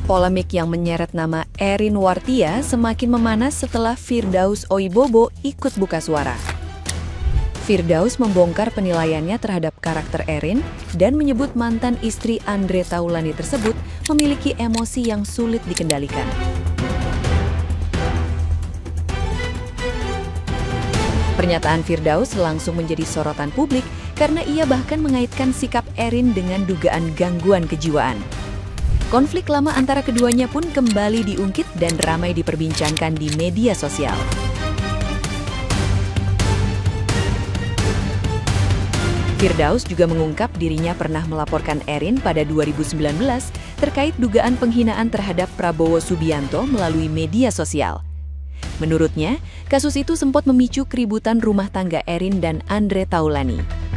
Polemik yang menyeret nama Erin Wartia semakin memanas setelah Firdaus Oibobo ikut buka suara. Firdaus membongkar penilaiannya terhadap karakter Erin dan menyebut mantan istri Andre Taulany tersebut memiliki emosi yang sulit dikendalikan. Pernyataan Firdaus langsung menjadi sorotan publik karena ia bahkan mengaitkan sikap Erin dengan dugaan gangguan kejiwaan. Konflik lama antara keduanya pun kembali diungkit dan ramai diperbincangkan di media sosial. Firdaus juga mengungkap dirinya pernah melaporkan Erin pada 2019 terkait dugaan penghinaan terhadap Prabowo Subianto melalui media sosial. Menurutnya, kasus itu sempat memicu keributan rumah tangga Erin dan Andre Taulany.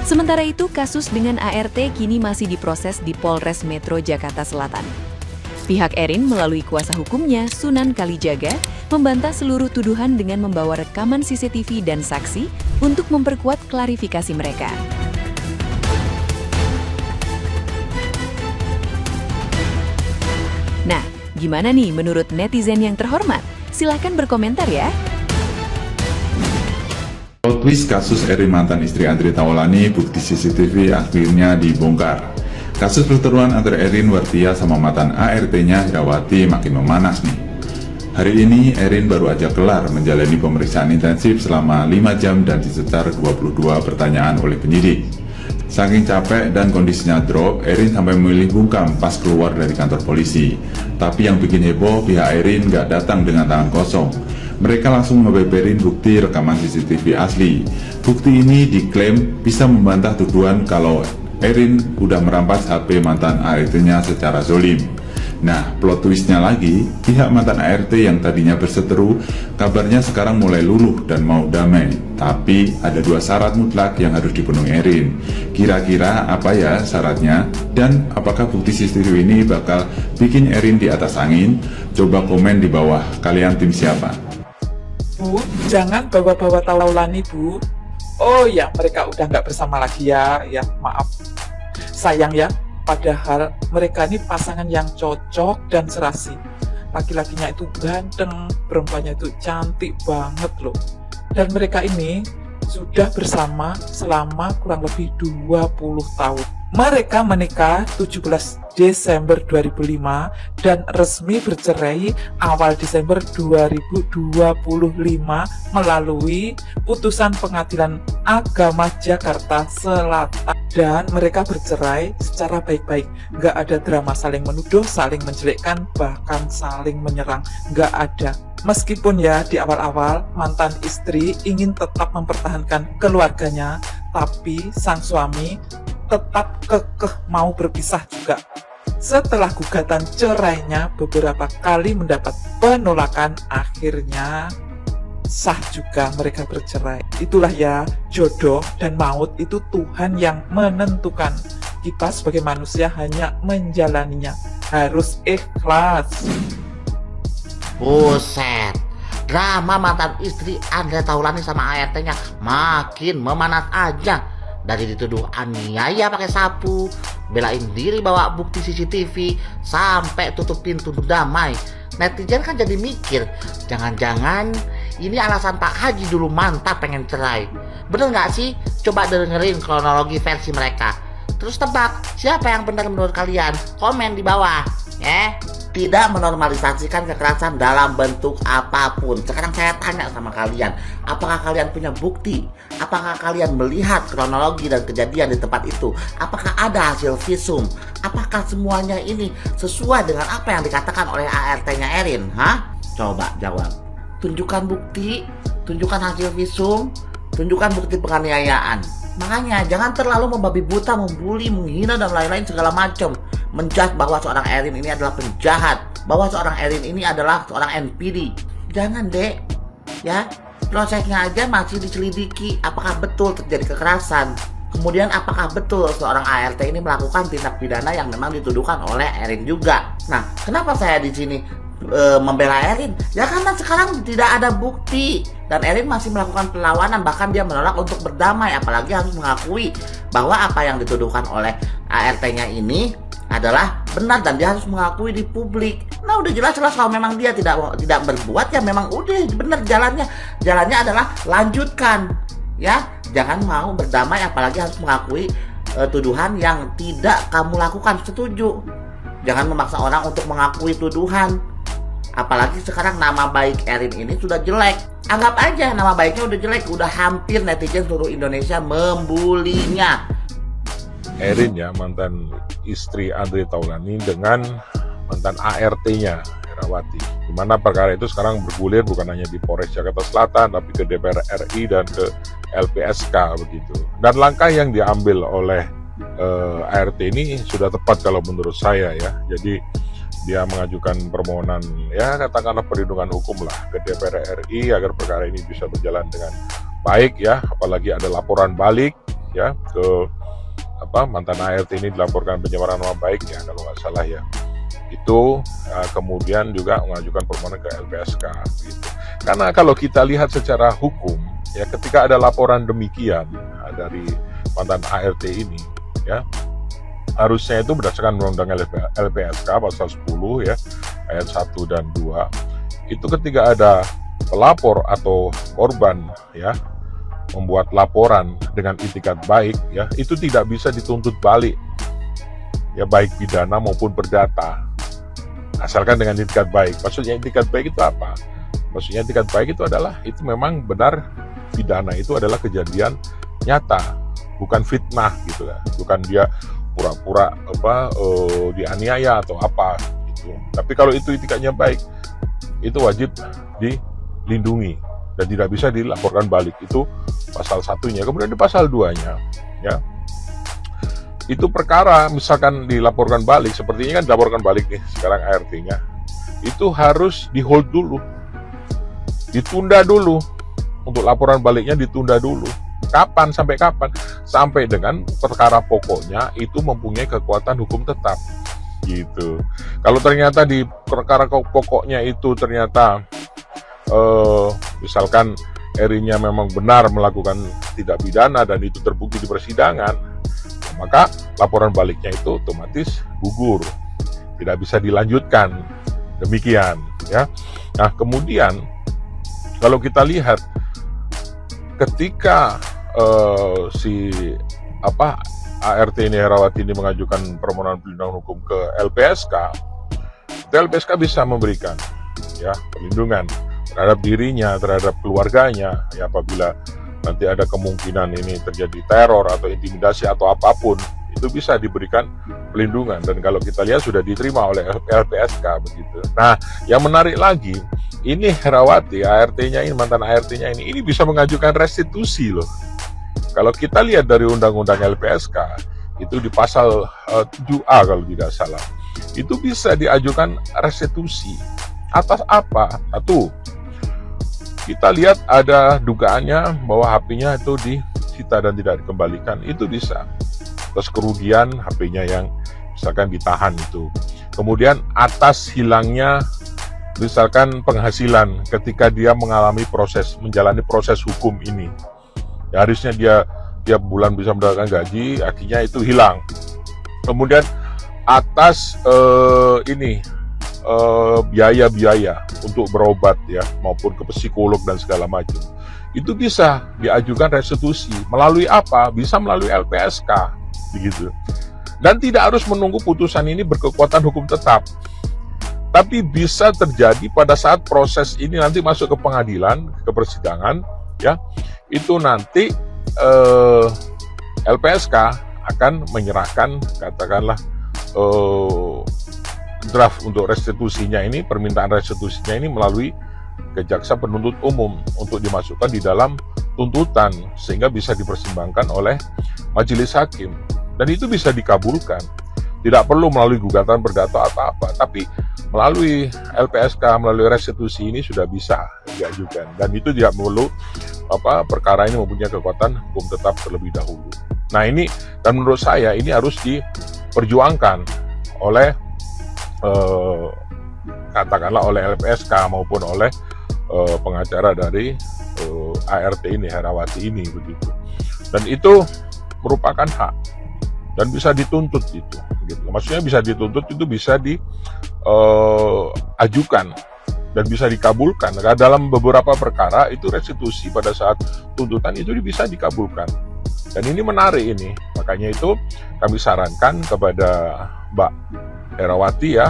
Sementara itu, kasus dengan ART kini masih diproses di Polres Metro Jakarta Selatan. Pihak Erin melalui kuasa hukumnya, Sunan Kalijaga, membantah seluruh tuduhan dengan membawa rekaman CCTV dan saksi untuk memperkuat klarifikasi mereka. Nah, gimana nih menurut netizen yang terhormat? Silahkan berkomentar ya. Plot twist kasus Erin mantan istri Andre Taulany, bukti CCTV akhirnya dibongkar. Kasus pertemuan antara Erin Wartia sama mantan ART-nya Herawati makin memanas nih. Hari ini Erin baru aja kelar menjalani pemeriksaan intensif selama 5 jam dan disetar 22 pertanyaan oleh penyidik. Saking capek dan kondisinya drop, Erin sampai memilih bungkam pas keluar dari kantor polisi. Tapi yang bikin heboh, pihak Erin nggak datang dengan tangan kosong. Mereka langsung ngebeberin bukti rekaman CCTV asli. Bukti ini diklaim bisa membantah tuduhan kalau Erin udah merampas HP mantan ART-nya secara zolim. Nah, plot twistnya lagi, pihak mantan ART yang tadinya berseteru, kabarnya sekarang mulai luluh dan mau damai. Tapi ada 2 syarat mutlak yang harus dipenuhi Erin. Kira-kira apa ya syaratnya? Dan apakah bukti CCTV ini bakal bikin Erin di atas angin? Coba komen di bawah, kalian tim siapa? Bu, jangan bawa-bawa Taulany, Bu. Oh ya, mereka udah nggak bersama lagi ya. Ya, maaf. Sayang ya, padahal mereka ini pasangan yang cocok dan serasi. Laki-lakinya itu ganteng, perempuannya itu cantik banget loh. Dan mereka ini sudah bersama selama kurang lebih 20 tahun. Mereka menikah 17 Desember 2005 dan resmi bercerai awal Desember 2025 melalui putusan Pengadilan Agama Jakarta Selatan. Dan mereka bercerai secara baik-baik. Nggak ada drama saling menuduh, saling menjelekkan, bahkan saling menyerang. Nggak ada. Meskipun ya di awal-awal mantan istri ingin tetap mempertahankan keluarganya, tapi sang suami tetap kekeh mau berpisah juga. Setelah gugatan cerainya beberapa kali mendapat penolakan, akhirnya sah juga mereka bercerai. Itulah ya, jodoh dan maut itu Tuhan yang menentukan. Kita sebagai manusia hanya menjalaninya, harus ikhlas. Buset, drama mantan istri Andre Taulany sama ART-nya makin memanas aja. Dari dituduh aniaya pakai sapu, belain diri bawa bukti CCTV, sampai tutup pintu damai. Netizen kan jadi mikir, jangan-jangan ini alasan Pak Haji dulu mantap pengen cerai. Bener nggak sih? Coba dengerin kronologi versi mereka. Terus tebak, siapa yang benar menurut kalian? Komen di bawah, ya. Tidak menormalisasikan kekerasan dalam bentuk apapun. Sekarang saya tanya sama kalian, apakah kalian punya bukti? Apakah kalian melihat kronologi dan kejadian di tempat itu? Apakah ada hasil visum? Apakah semuanya ini sesuai dengan apa yang dikatakan oleh ART-nya Erin? Hah? Coba jawab. Tunjukkan bukti, tunjukkan hasil visum, tunjukkan bukti penganiayaan. Makanya jangan terlalu membabi buta, membuli, menghina dan lain-lain segala macam. Menjudge bahwa seorang Erin ini adalah penjahat, bahwa seorang Erin ini adalah seorang NPD. Jangan dek, ya. Prosesnya aja masih diselidiki apakah betul terjadi kekerasan. Kemudian apakah betul seorang ART ini melakukan tindak pidana yang memang dituduhkan oleh Erin juga. Nah, kenapa saya di sini membela Erin? Ya karena sekarang tidak ada bukti dan Erin masih melakukan perlawanan, bahkan dia menolak untuk berdamai, apalagi harus mengakui bahwa apa yang dituduhkan oleh ART-nya ini adalah benar dan dia harus mengakui di publik. Nah udah jelas-jelas kalau memang dia tidak berbuat, ya memang udah benar jalannya adalah lanjutkan, ya jangan mau berdamai apalagi harus mengakui tuduhan yang tidak kamu lakukan. Setuju? Jangan memaksa orang untuk mengakui tuduhan. Apalagi sekarang nama baik Erin ini sudah jelek. Anggap aja nama baiknya udah jelek, udah hampir netizen seluruh Indonesia membulinya. Erin ya, mantan istri Andre Taulani dengan mantan ART-nya Herawati. Di mana perkara itu sekarang bergulir bukan hanya di Polres Jakarta Selatan, tapi ke DPR RI dan ke LPSK begitu. Dan langkah yang diambil oleh ART ini sudah tepat kalau menurut saya ya. Jadi dia mengajukan permohonan ya katakanlah perlindungan hukum lah ke DPR RI agar perkara ini bisa berjalan dengan baik ya, apalagi ada laporan balik ya ke mantan ART ini dilaporkan pencemaran nama baik ya kalau nggak salah ya. Itu kemudian juga mengajukan permohonan ke LPSK gitu. Karena kalau kita lihat secara hukum ya, ketika ada laporan demikian dari mantan ART ini ya, harusnya itu berdasarkan Undang-Undang LPSK pasal 10 ya ayat 1 dan 2, itu ketika ada pelapor atau korban ya membuat laporan dengan itikat baik ya, itu tidak bisa dituntut balik ya, baik pidana maupun perdata, asalkan dengan itikat baik. Maksudnya itikat baik itu apa? Maksudnya itikat baik itu adalah itu memang benar pidana itu adalah kejadian nyata, bukan fitnah gitu ya, bukan dia pura-pura dianiaya atau apa gitu. Tapi kalau itu itikadnya baik, itu wajib dilindungi dan tidak bisa dilaporkan balik. Itu pasal 1-nya. Kemudian di pasal 2-nya ya, itu perkara misalkan dilaporkan balik, sepertinya kan dilaporkan balik nih sekarang ART-nya, itu harus di hold dulu, ditunda dulu, untuk laporan baliknya ditunda dulu. Kapan? Sampai kapan? Sampai dengan perkara pokoknya itu mempunyai kekuatan hukum tetap gitu. Kalau ternyata di perkara pokoknya itu ternyata misalkan Erinnya memang benar melakukan tindak pidana dan itu terbukti di persidangan, maka laporan baliknya itu otomatis gugur, tidak bisa dilanjutkan. Demikian ya. Nah kemudian kalau kita lihat ketika ART ini Herawati ini mengajukan permohonan perlindungan hukum ke LPSK, LPSK bisa memberikan ya perlindungan terhadap dirinya, terhadap keluarganya ya, apabila nanti ada kemungkinan ini terjadi teror atau intimidasi atau apapun, itu bisa diberikan perlindungan. Dan kalau kita lihat sudah diterima oleh LPSK begitu. Nah yang menarik lagi, ini Herawati, ART-nya ini, mantan ART-nya ini bisa mengajukan restitusi loh. Kalau kita lihat dari Undang-Undang LPSK, itu di pasal 7A kalau tidak salah, itu bisa diajukan restitusi. Atas apa? Satu, kita lihat ada dugaannya bahwa HP-nya itu disita dan tidak dikembalikan, itu bisa. Terus kerugian HP-nya yang misalkan ditahan itu. Kemudian atas hilangnya misalkan penghasilan ketika dia mengalami menjalani proses hukum ini. Ya, harusnya dia tiap bulan bisa mendapatkan gaji, akhirnya itu hilang. Kemudian atas biaya-biaya untuk berobat ya, maupun ke psikolog dan segala macam, itu bisa diajukan restitusi. Melalui apa? Bisa melalui LPSK begitu. Dan tidak harus menunggu putusan ini berkekuatan hukum tetap, tapi bisa terjadi pada saat proses ini nanti masuk ke pengadilan, ke persidangan ya, itu nanti LPSK akan menyerahkan katakanlah draft untuk restitusinya ini, permintaan restitusinya ini melalui ke jaksa penuntut umum untuk dimasukkan di dalam tuntutan sehingga bisa dipertimbangkan oleh majelis hakim, dan itu bisa dikabulkan. Tidak perlu melalui gugatan perdata atau apa, tapi melalui LPSK, melalui restitusi ini sudah bisa diajukan, dan itu tidak perlu perkara ini mempunyai kekuatan hukum tetap terlebih dahulu. Nah ini, dan menurut saya ini harus diperjuangkan oleh katakanlah oleh LPSK maupun oleh pengacara dari ART ini, Herawati ini begitu. Dan itu merupakan hak dan bisa dituntut itu. Gitu. Maksudnya bisa dituntut itu bisa diajukan dan bisa dikabulkan. Nah, dalam beberapa perkara itu restitusi pada saat tuntutan itu bisa dikabulkan. Dan ini menarik ini. Makanya itu kami sarankan kepada Mbak Herawati ya,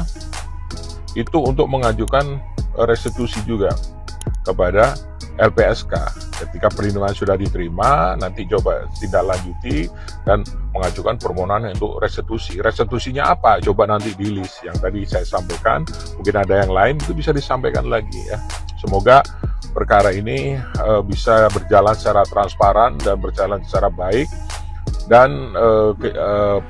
itu untuk mengajukan restitusi juga kepada LPSK. Ketika perlindungan sudah diterima, nanti coba tindak lanjuti dan mengajukan permohonan untuk restitusi. Restitusinya apa? Coba nanti di list yang tadi saya sampaikan. Mungkin ada yang lain, itu bisa disampaikan lagi ya. Semoga perkara ini bisa berjalan secara transparan dan berjalan secara baik, dan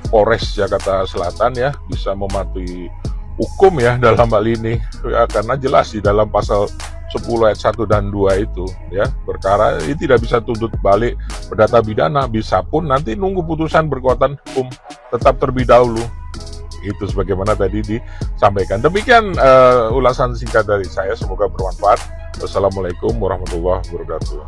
Polres Jakarta Selatan ya bisa mematuhi hukum ya dalam hal ini ya, karena jelas di dalam pasal 10 ayat 1 dan 2 itu ya, perkara ini tidak bisa tuntut balik perdata pidana, bisa pun nanti nunggu putusan berkekuatan hukum tetap terlebih dahulu. Itu sebagaimana tadi disampaikan. Demikian ulasan singkat dari saya, semoga bermanfaat. Wassalamualaikum warahmatullahi wabarakatuh.